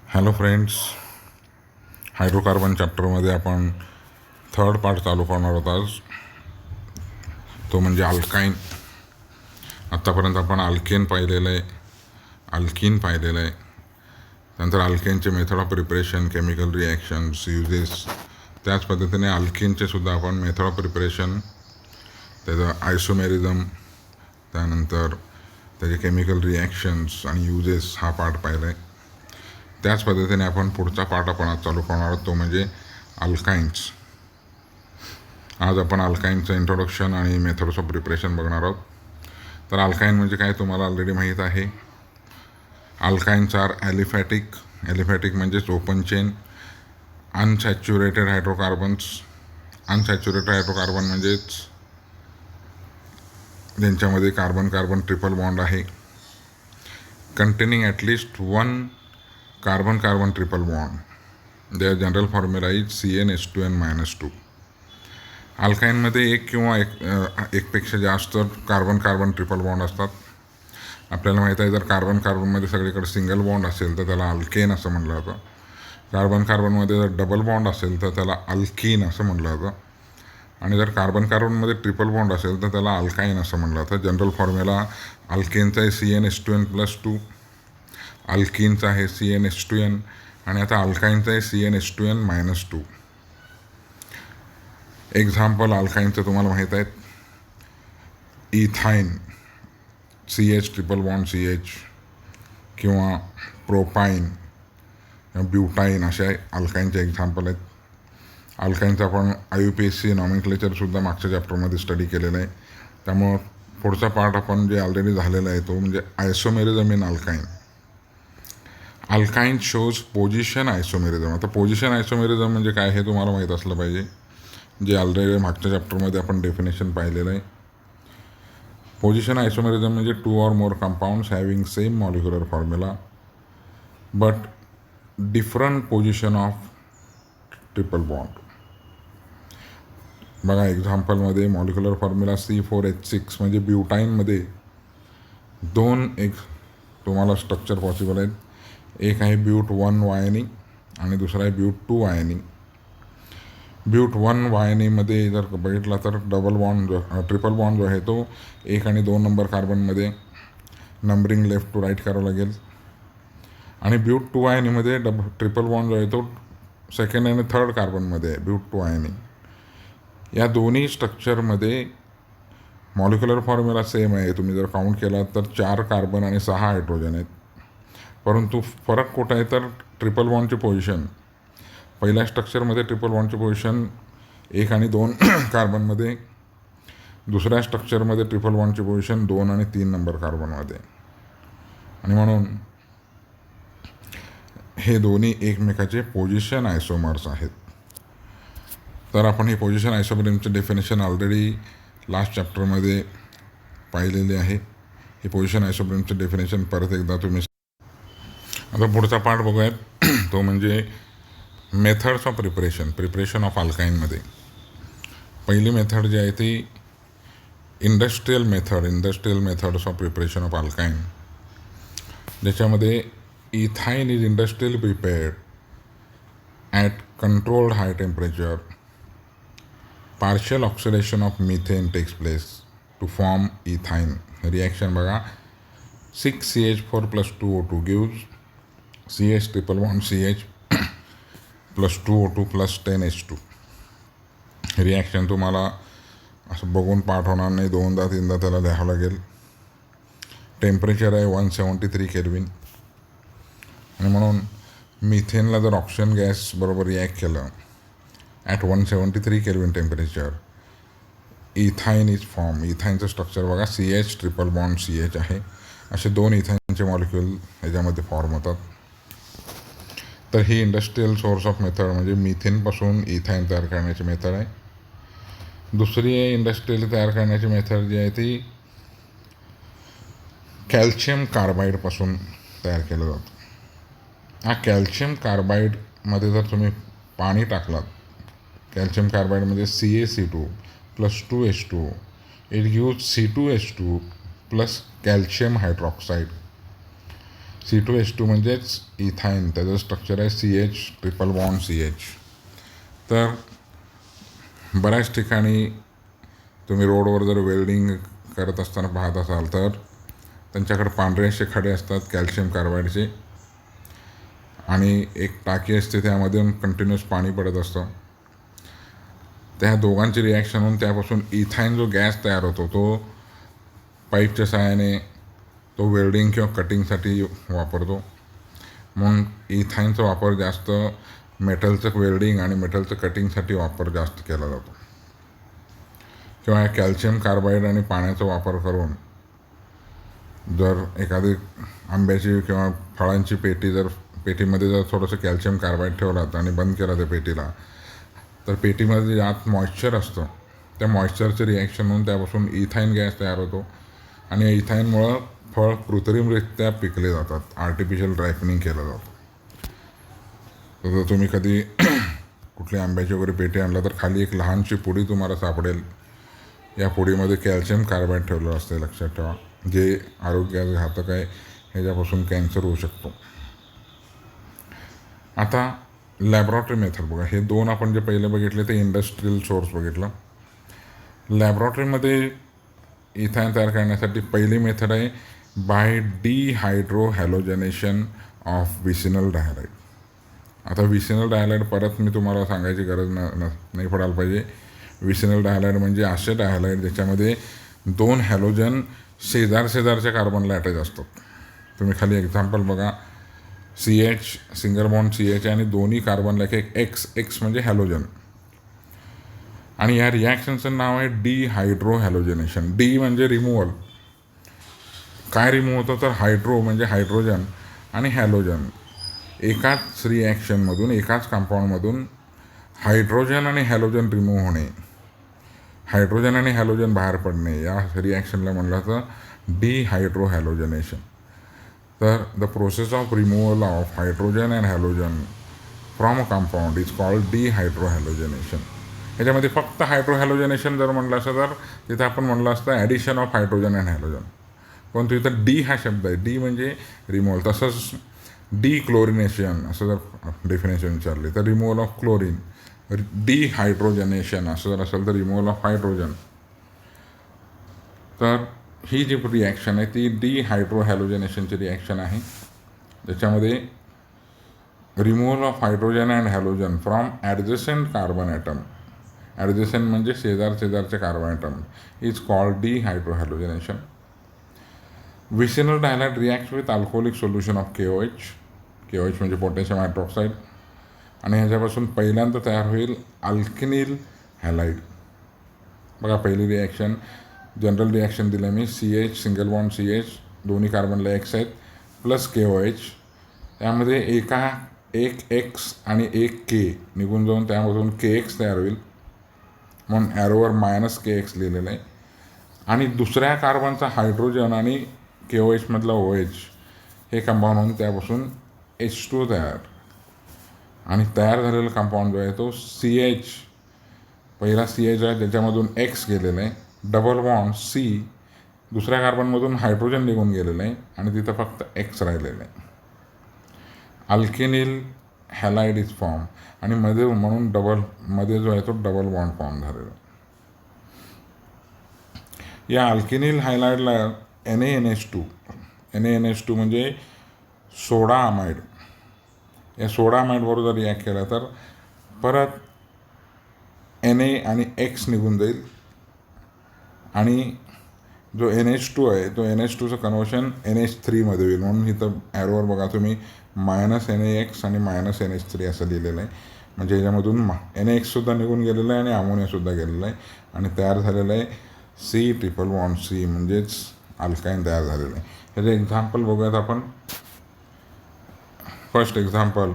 Hello friends, hydrocarbon चॅप्टरमध्ये आपण third part चालू करणार आहोत आज. तो म्हणजे अल्काईन. आत्तापर्यंत आपण अल्केन पाहिलेलं आहे, अल्कीन पाहिलेलं आहे. नंतर अल्केनचे method of preparation, chemical reactions, uses. त्याच पद्धतीने अल्कीनचे सुद्धा आपण मेथड ऑफ प्रिपरेशन, त्याचं आयसोमेरिझम, त्यानंतर त्याचे केमिकल रिॲक्शन्स आणि युजेस हा पार्ट पाहिला आहे. त्याच पद्धतीने आपण पुढचा पार्ट आपण आज चालू करणार आहोत, तो म्हणजे अल्काईन्स. आज आपण अल्काईनचं इंट्रोडक्शन आणि मेथड्स ऑफ प्रिपरेशन बघणार आहोत. तर अल्काईन म्हणजे काय तुम्हाला ऑलरेडी माहीत आहे. अल्काईन्स आर ॲलिफॅटिक. ॲलिफॅटिक म्हणजेच open chain unsaturated hydrocarbons. Unsaturated hydrocarbon म्हणजेच ज्यांच्यामध्ये कार्बन कार्बन ट्रिपल बॉन्ड आहे, containing at least one carbon carbon triple bond. their general formula is CnH2n-2. अल्काईनमध्ये एक किंवा एकपेक्षा जास्त कार्बन कार्बन ट्रिपल बॉन्ड असतात. आपल्याला माहीत आहे, जर कार्बन कार्बनमध्ये सगळीकडे सिंगल बॉन्ड असेल तर त्याला अल्केन असं म्हटलं जातं. कार्बन कार्बनमध्ये जर डबल बॉन्ड असेल तर त्याला अल्कीन असं म्हटलं जातं. आणि जर कार्बन कार्बनमध्ये ट्रिपल बॉन्ड असेल तर त्याला अल्काईन असं म्हटलं जातं. जनरल फॉर्म्युला अल्केनचा आहे CnH2n+2, अल्कीनचा आहे CnH2n, आणि आता अल्काईनचा आहे CnH2n-2. एक्झाम्पल अल्काईनचं तुम्हाला माहीत आहेत. इथाईन, CH ट्रिपल बॉन्ड CH, किंवा प्रोपाईन, ब्युटाईन, अशा अल्काईनचे एक्झाम्पल आहेत. अल्काईनचं आपण IUPAC नॉमेनक्लेचरसुद्धा मागच्या चॅप्टरमध्ये स्टडी केलेलं आहे. त्यामुळं पुढचा पार्ट आपण जे ऑलरेडी झालेला आहे तो म्हणजे isomerism in अल्काईन. अल्काईन shows position isomerism. आता पोझिशन आयसोमेरिझम म्हणजे काय हे तुम्हाला माहीत असलं पाहिजे, जे ऑलरेडी मागच्या चॅप्टरमध्ये आपण डेफिनेशन पाहिलेलं आहे. पोझिशन आयसोमेरिझम म्हणजे 2 or more compounds having same molecular formula but different position of triple bond. बघा एक्झाम्पलमध्ये मॉलिक्युलर फॉर्म्युला C4H6 म्हणजे ब्युटाईनमध्ये दोन तुम्हाला स्ट्रक्चर पॉसिबल आहेत. एक आहे ब्यूट 1 वायनी आणि दुसरा आहे ब्यूट 2 वायनी. ब्यूट 1 वायनीमध्ये जर बघितला तर डबल बॉन्ड ट्रिपल बॉन्ड जो आहे तो 1 आणि 2 नंबर कार्बनमध्ये नंबरिंग लेफ्ट टू राईट करावं लागेल. आणि ब्यूट 2 वायनीमध्ये ट्रिपल बॉन्ड जो आहे तो सेकंड आणि थर्ड कार्बनमध्ये आहे, ब्यूट 2 वायनी. या दोन्ही स्ट्रक्चरमध्ये मॉलिक्युलर फॉर्म्युला सेम आहे. तुम्ही जर काउंट केला तर 4 कार्बन आणि 6 हायड्रोजन आहेत. परंतु फरक कुठं आहे तर ट्रिपल बॉन्डची पोझिशन. पहिल्या स्ट्रक्चरमध्ये ट्रिपल बॉन्डची पोझिशन 1 आणि 2 कार्बनमध्ये, दुसऱ्या स्ट्रक्चरमध्ये ट्रिपल बॉन्डची पोझिशन 2 आणि 3 नंबर कार्बनमध्ये. आणि म्हणून हे दोन्ही एकमेकाचे पोझिशन आयसोमर्स आहेत. तर आपण हे पोझिशन आयसोमरिझमचे डेफिनेशन ऑलरेडी लास्ट चॅप्टरमध्ये पाहिलेले आहे. हे पोझिशन आयसोमरिझमचे डेफिनेशन परत एकदा तुम्ही. आता पुढचा पार्ट बघूयात, तो म्हणजे मेथड्स ऑफ प्रिपरेशन ऑफ अल्काईनमध्ये. पहिली मेथड जी आहे ती industrial methods of preparation of alkyne, ज्याच्यामध्ये ethyne is industrial prepared at controlled high temperature. Partial oxidation of methane takes place to form ethyne. Reaction बघा, 6CH4+2O2 gives CH triple bond CH +2O2 + 10H2. Reaction तुम्हाला असं बघून पाठ होणार नाही, 2दा-3दा त्याला लिहावं लागेल. टेम्परेचर आहे 173 केल्विन. आणि म्हणून मिथेनला जर ऑक्सिजन गॅस बरोबर रिॲक्ट केलं at 173 kelvin temperature, ethyne is form. इथाईनचं स्ट्रक्चर बघा, CH ट्रिपल बॉन्ड CH आहे. असे 2 इथाईनचे मॉलिक्युल ह्याच्यामध्ये फॉर्म होतात. तर ही इंडस्ट्रियल सोर्स ऑफ मेथड म्हणजे मिथेनपासून इथाईन तयार करण्याची मेथड आहे. दुसरी आहे इंडस्ट्रियल तयार करण्याची मेथड जी आहे ती कॅल्शियम कार्बाईडपासून तयार केलं जातं. हा कॅल्शियम कार्बाईडमध्ये जर तुम्ही पाणी टाकलात, कॅल्शियम कार्बाईडमध्ये CaC2+2H2, it gives C2H2 + calcium hydroxide. C2H2 म्हणजेच इथाईन, त्याचं स्ट्रक्चर आहे CH ट्रिपल बॉन्ड CH. तर बऱ्याच ठिकाणी तुम्ही रोडवर जर वेल्डिंग करत असताना पाहत असाल तर त्यांच्याकडे पांढरे असे खडे असतात कॅल्शियम कार्बाईडचे, आणि एक टाकी असते त्यामधून कंटिन्युअस पाणी पडत असतं. त्या दोघांची रिॲक्शन होऊन त्यापासून इथाईन जो गॅस तयार होतो तो पाईपच्या सहाय्याने तो वेल्डिंग किंवा कटिंगसाठी वापरतो. मग इथाईनचा वापर जास्त मेटलचं वेल्डिंग आणि मेटलचं कटिंगसाठी वापर जास्त केला जातो. किंवा कॅल्शियम कार्बाईड आणि पाण्याचा वापर करून जर एखादी आंब्याची किंवा फळांची पेटी जर पेटीमध्ये जर थोडंसं कॅल्शियम कार्बाईड ठेवलात आणि बंद केला त्या पेटीला, तर पेटीमध्ये जे आत मॉइश्चर असतं त्या मॉइश्चरचं रिॲक्शन होऊन त्यापासून इथाईन गॅस तयार होतो, आणि या इथाईनमुळं फळ कृत्रिमरित्या पिकले जातात, आर्टिफिशियल रायपनिंग केलं जातं. तर तुम्ही कधी कुठली आंब्याची वगैरे पेटी आणला तर खाली एक लहानशी पुडी तुम्हाला सापडेल. या पुडीमध्ये कॅल्शियम कार्बाईड ठेवलं असते, लक्षात ठेवा, जे आरोग्यास घातक आहे, ह्याच्यापासून कॅन्सर होऊ शकतो. आता लॅबॉरेटरी मेथड बघा. हे दोन आपण जे पहिले बघितले ते इंडस्ट्रियल सोर्स बघितलं. लॅबॉरेटरीमध्ये इथाईन तयार करण्यासाठी पहिली मेथड आहे बाय डिहायड्रोहॅलोजनेशन ऑफ विसिनल डायहाइड. आता विसिनल डायहाइड परत मी तुम्हाला सांगायची गरज नाही पडायला पाहिजे. विसिनल डायहाइड म्हणजे असे डायहाइड ज्याच्यामध्ये दोन हॅलोजन शेजारच्या कार्बनला अटॅच असतात. तुम्ही खाली एक्झाम्पल बघा. CH सिंगल बॉन्ड CH आणि दोन्ही कार्बनला एक X म्हणजे हॅलोजन, आणि या रिॲक्शनचं नाव आहे डिहायड्रोहॅलोजनेशन. डी म्हणजे रिमूव्हल. काय रिमूव्ह होतं तर हायड्रो म्हणजे हायड्रोजन आणि हॅलोजन. एकाच रिॲक्शनमधून एकाच कंपाऊंडमधून हायड्रोजन आणि हॅलोजन रिमूव्ह होणे, हायड्रोजन आणि हॅलोजन बाहेर पडणे, या रिॲक्शनला म्हणलं तर डिहायड्रोहॅलोजनेशन. तर the process of removal of hydrogen and halogen from a compound is called dehydrohalogenation. ह्याच्यामध्ये फक्त हायड्रोहॅलोजनेशन जर म्हटलं असतं तर तिथं आपण म्हणलं असतं addition of hydrogen and halogen, पण तिथं डी हा शब्द आहे. डी म्हणजे रिमूव्हल. तसंच डिक्लोरिनेशन असं जर डेफिनेशन विचारले तर रिमूव्हल ऑफ क्लोरीन. डिहायड्रोजनेशन असं जर असेल तर रिमूव्हल ऑफ हायड्रोजन. तर ही जी रिॲक्शन आहे ती डिहायड्रोहॅलोजनेशनची रिॲक्शन आहे, ज्याच्यामध्ये removal of hydrogen and halogen from adjacent carbon atom, adjacent म्हणजे शेजारचे carbon atom, is called dehydrohalogenation. Vicinal डायहाइड react with alcoholic solution of KOH म्हणजे पोटॅशियम हायड्रॉक्साईड, आणि ह्याच्यापासून पहिल्यांदा तयार होईल अल्केनिल हॅलाइड. बघा पहिली रिॲक्शन, जनरल रिॲक्शन दिलं मी. CH सिंगल बॉन्ड CH दोन्ही कार्बनला X आहेत प्लस KOH. त्यामध्ये एक X आणि एक K निघून जाऊन त्यामधून KX तयार होईल, म्हणून ॲरोवर -KX लिहिलेलं आहे. आणि दुसऱ्या कार्बनचा हायड्रोजन आणि KOH मधला OH हे कंपाऊंड होऊन त्यापासून H2 तयार, आणि तयार झालेला कंपाऊंड जो आहे तो CH, पहिला CH आहे त्याच्यामधून X गेलेला आहे, डबल बॉन्ड C, दुसऱ्या कार्बनमधून हायड्रोजन निघून गेलेलं आहे आणि तिथं फक्त X राहिलेलं आहे. अल्केनिल हॅलाइड इज फॉर्म, आणि मध्ये म्हणून मध्ये जो आहे तो डबल बॉन्ड फॉर्म झालेला. या अल्केनिल हायलाइडला NaNH2 म्हणजे सोडा अमाइड, या सोडा अमाइडबरोबर जर रिॲक्ट केला तर परत Na आणि X निघून जाईल, आणि जो NH2 आहे तो NH2चं कन्वर्शन NH3 मध्ये होईल. म्हणून इथं ॲरोवर बघा तुम्ही -NaX आणि -NH3 असं लिहिलेलं आहे. म्हणजे याच्यामधून NaXसुद्धा निघून गेलेलं आहे आणि अमोनियासुद्धा गेलेलं आहे, आणि तयार झालेलं आहे C ट्रिपल बॉन्ड C म्हणजेच अल्काईन तयार झालेलं आहे. ह्याचे एक्झाम्पल बघूयात आपण. फर्स्ट एक्झाम्पल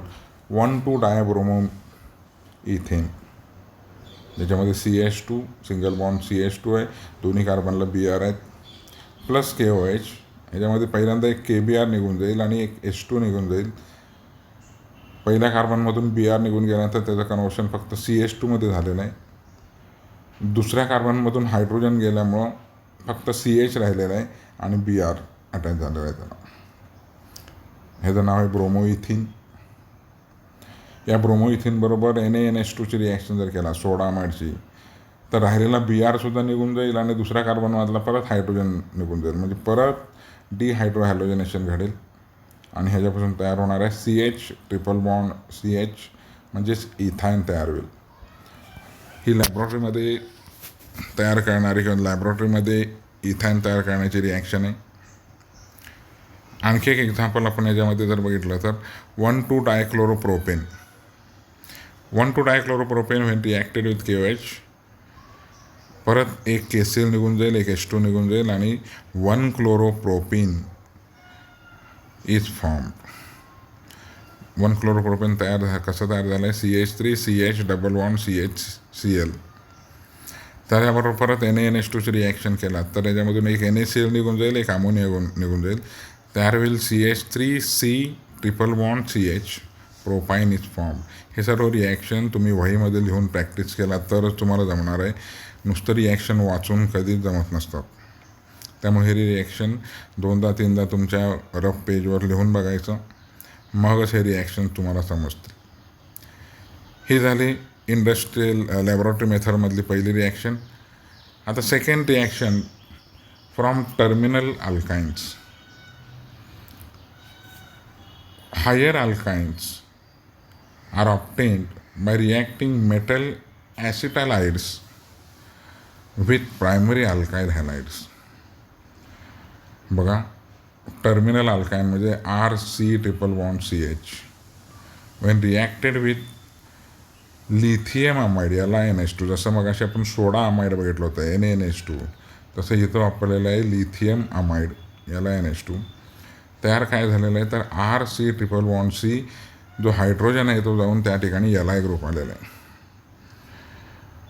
1,2-डायब्रोमो इथेन, ज्याच्यामध्ये CH2 सिंगल बॉन्ड CH2 आहे, दोन्ही कार्बनला Br आहेत, प्लस KOH. ह्याच्यामध्ये पहिल्यांदा एक KBr निघून जाईल आणि एक H2 निघून जाईल. पहिल्या कार्बनमधून Br निघून गेल्यानंतर त्याचं कन्वर्शन फक्त CH2 मध्ये झालेलं आहे. दुसऱ्या कार्बनमधून हायड्रोजन गेल्यामुळं फक्त CH राहिलेलं आहे आणि Br अटॅच झालेलं आहे त्याला. ह्याचं नाव आहे ब्रोमोइथिन. या ब्रोमोइथिन बरोबर NaNH2ची रिॲक्शन जर केला सोडा अमाइडची, तर राहिलेला BR सुद्धा निघून जाईल आणि दुसरा कार्बनमधला परत हायड्रोजन निघून जाईल, म्हणजे परत डिहायड्रोहॅलोजनेशन घडेल आणि ह्याच्यापासून तयार होणार आहे CH ट्रिपल बॉन्ड CH म्हणजेच इथाईन तयार होईल. ही लॅबॉरेटरीमध्ये तयार करणारी किंवा लॅबॉरेटरीमध्ये इथाईन तयार करण्याची रिॲक्शन आहे. आणखी एक एक्झाम्पल आपण याच्यामध्ये जर बघितलं तर 1,2-डायक्लोरोप्रोपेन. 1,2-डायक्लोरोप्रोपेन व्हेन रिॲक्टेड विथ KOH, परत एक KCl निघून जाईल, एक H2 निघून जाईल आणि 1-क्लोरोप्रोपीन इज फॉर्म. 1-क्लोरोप्रोपेन कसं तयार झालं आहे? CH3 CH double bond CHCl. तर याबरोबर परत NaNH2ची रिॲक्शन केला तर याच्यामधून एक NaCl निघून जाईल, एक अमोनिया निघून जाईल, तयार होईल CH3C triple bond CH, propyne is form. हे सर्व रिॲक्शन तुम्ही वहीमध्ये लिहून प्रॅक्टिस केला तरच तुम्हाला जमणार आहे. नुसतं रिॲक्शन वाचून कधीच जमत नसतात. त्यामुळे हे रिॲक्शन 2-3दा तुमच्या रफ पेजवर लिहून बघायचं, मगच हे रिॲक्शन तुम्हाला समजते. ही झाली इंडस्ट्रियल लॅबॉरेटरी मेथडमधली पहिली रिॲक्शन. आता second reaction from terminal alkynes. Higher alkynes are obtained by reacting metal acetylides with primary alkyl halides. बघा, टर्मिनल अल्काइन म्हणजे RC triple bond CH when reacted with lithium amide LiNH2, जसं मग अशी आपण सोडा amide बघितलं होतं NaNH2, तसं इथं वापरलेलं आहे लिथियम अमाइड LiNH2. तयार काय झालेलं आहे तर RC ट्रिपल बॉन्ड C जो हायड्रोजन आहे तो जाऊन त्या ठिकाणी Li ग्रुप आलेला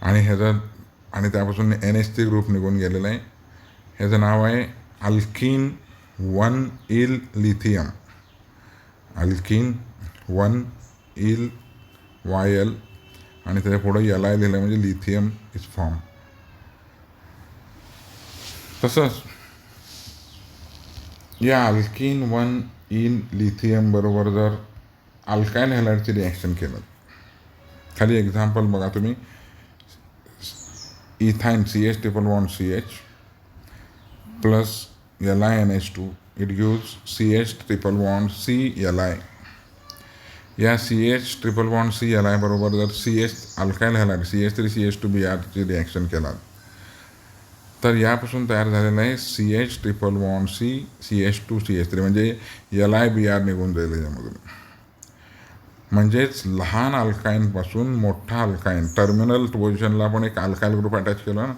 आहे आणि त्यापासून NH3 ग्रुप निघून गेलेला आहे. ह्याचं नाव आहे अल्किन 1-ईल लिथियम. अल्किन 1-ईल YL आणि त्याच्या पुढं Li लिहिलं म्हणजे लिथियम इज फॉर्म. तसंच या अल्किन 1-ईल लिथियम बरोबर जर अल्काइल हॅलाइडची रिॲक्शन केलं, खाली एक्झाम्पल बघा तुम्ही, इथाईन CH triple bond CH plus LiNH2 it gives CH triple bond CLi. या CH ट्रिपल बॉन्ड CLi बरोबर जर CH अल्काइल हॅलाइड CH3CH2Br ची रिॲक्शन केला तर यापासून तयार झालेलं आहे CH ट्रिपल बॉन्ड CH2CH3 म्हणजे LiBr निघून जाईल यामधून. म्हणजेच लहान अल्काईनपासून मोठा अल्काईन, टर्मिनल पोझिशनला आपण एक अल्काईल ग्रुप अटॅच केला ना,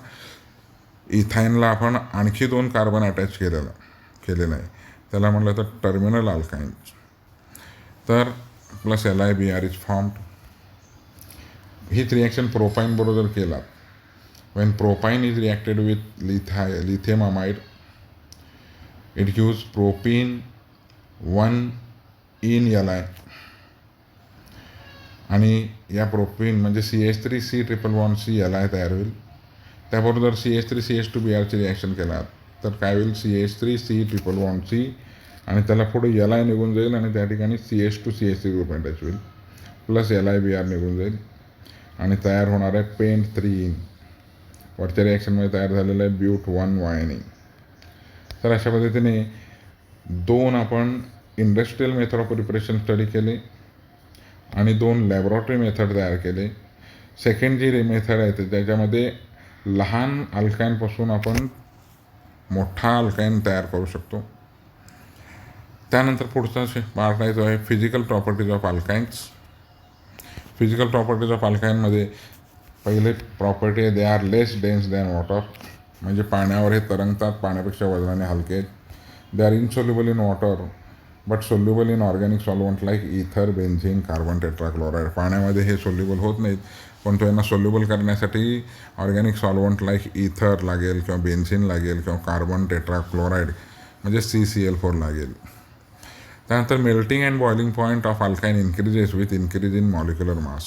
इथाईनला आपण आणखी 2 कार्बन अटॅच केलेलं आहे, त्याला म्हटलं तर टर्मिनल अल्काईन. तर प्लस LiBr इज फॉर्म्ड. हीच रिॲक्शन प्रोपाईन बरोबर केला. When propyne is reacted with lithium amide it gives propene 1-इन Li आणि या प्रोपीन म्हणजे CH3C ट्रिपल बॉन्ड Li तयार होईल. त्याबरोबर CH3CH2Br ची रिॲक्शन केला तर काय होईल CH3C ट्रिपल बॉन्ड C आणि त्याला पुढे Li निघून जाईल आणि त्या ठिकाणी CH2CH3 ग्रुप अटॅच होईल प्लस LiBr निघून जाईल आणि तयार होणार आहे पेंट 3-इन. वरच्या रिॲक्शनमध्ये तयार झालेलं आहे ब्यूट 1 वायनिंग. तर अशा पद्धतीने 2 आपण industrial method of preparation study केले आणि 2 लॅबॉरेटरी मेथड तयार केले. सेकंड जी मेथड आहे त्याच्यामध्ये लहान अल्काईनपासून आपण मोठा अल्काईन तयार करू शकतो. त्यानंतर पुढचा पार्ट आहे जो आहे physical properties of alkynes. Physical properties of अल्काईनमध्ये पहिले प्रॉपर्टी आहे they are less dense than water, म्हणजे पाण्यावर हे तरंगतात, पाण्यापेक्षा वजनाने हलके आहेत. They are insoluble in water but soluble in organic solvent like ether, benzene, carbon tetrachloride. पाण्यामध्ये हे सोल्युबल होत नाहीत, पण तो यांना सोल्युबल करण्यासाठी ऑर्गॅनिक सॉल्वंट लाईक इथर लागेल किंवा बेन्झीन लागेल किंवा कार्बन टेट्राक्लोराईड म्हणजे CCl4 लागेल. त्यानंतर melting and boiling point of alkyne increases with increase in molecular mass,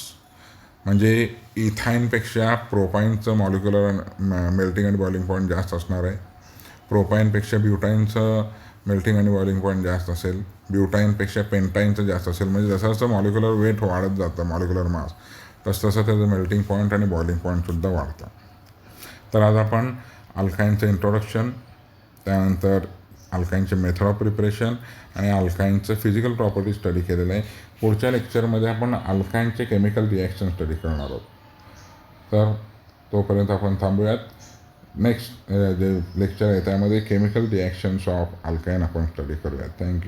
म्हणजे इथाईनपेक्षा प्रोपाईनचं molecular melting and boiling point जास्त असणार आहे. प्रोपाईनपेक्षा ब्युटाईनचं मेल्टिंग आणि बॉइलिंग पॉईंट जास्त असेल. ब्युटाईनपेक्षा पेंटाईनचं जास्त असेल. म्हणजे जसं जसं मॉलिक्युलर वेट वाढत जातं, मॉलिक्युलर मास, तसं त्याचं मेल्टिंग पॉईंट आणि बॉइलिंग पॉईंटसुद्धा वाढतं. तर आज आपण अल्काईनचं इंट्रोडक्शन, त्यानंतर अल्काईनचे मेथड ऑफ प्रिपरेशन आणि अल्काईनचं फिजिकल प्रॉपर्टी स्टडी केलेलं आहे. पुढच्या लेक्चरमध्ये आपण अल्काईनचे केमिकल रिॲक्शन स्टडी करणार आहोत. तर तोपर्यंत आपण थांबूयात. नेक्स्ट जे लेक्चर आहे त्यामध्ये केमिकल रिॲक्शन्स ऑफ अल्काईन आपण स्टडी करूयात. थँक्यू.